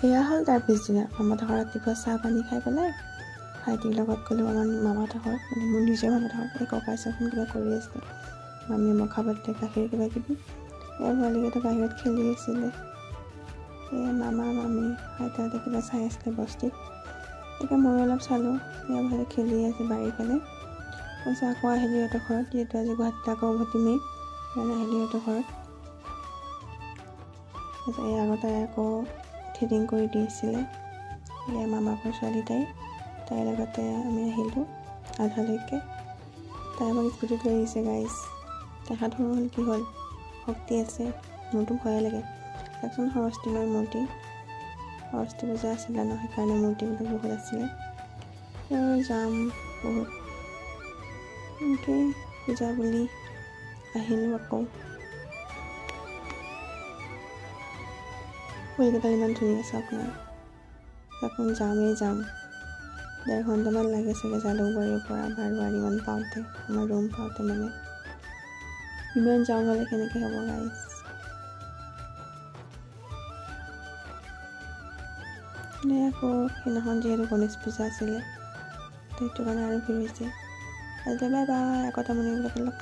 এয়া হ'ল তাৰ পিছদিনা মামাহঁতৰ ঘৰত ৰাতিপুৱা চাহ পানী খাই পেলাই ভাইটিৰ লগত গ'লোঁ আমাৰ মামাহঁতৰ ঘৰত, মানে মোৰ নিজৰ মামাহঁতৰ ঘৰত। এই ককাই চাচোন কিবা কৰি আছিলে, মামীয়ে মই খাব দিলে গাখীৰ কিবা কিবি, এই পোৱালিকেইটা বাহিৰত খেলি আছিলে। এই মামা মামী আইতাহঁতে কিবা চাই আছিলে বস্তিত, এতিয়া ময়ো অলপ চালোঁ। এয়া ভালে খেলি আছে বাৰীৰ ফালে। তাৰপিছত আকৌ আহিলোঁ সিহঁতৰ ঘৰত, যিহেতু আজি গুৱাহাটীত আকৌ উভতি মেলি সেইকাৰণে আহিলোঁ সিহঁতৰ ঘৰত। তাৰপিছত এই আগতে আকৌ থ্ৰেডিং কৰি দিছিলে, এয়া মামাকৰ ছোৱালী তাইৰ লগতে আমি আহিলোঁ আধালৈকে। তাই আমাক স্কুটিত লৈ আহিছে গাইজ। দেখাত সৰু হ'ল কি হ'ল, শক্তি আছে, মোৰতো ভয়ে লাগে। চাওকচোন সৰস্বতী মাৰ মূৰ্তি, সৰস্বতী পূজা আছিলে ন, সেইকাৰণে মূৰ্তিবিলাক বহুত আছিলে। আৰু যাম বহুত, এনেকৈ পূজা বুলি আহিলোঁ আকৌ। ফুলকেইডাল ইমান ধুনীয়া চাওক না, এখন যামেই যাম। 1.5 ঘণ্টামান লাগে চাগে জালুকবাৰীৰ পৰা বাৰোৱাৰীমান পাওঁতে, আমাৰ ৰুম পাওঁতে। মানে ইমান যাওঁ হ'লে কেনেকৈ হ'ব গাইজ। আকৌ সেইদিনাখন যিহেতু গণেশ পূজা আছিলে, সেইটো কাৰণে আৰু ভিৰ হৈছে। আজিলৈ বাই বাই, আকৌ এটা মৰ্ণিং ব্লগত লগ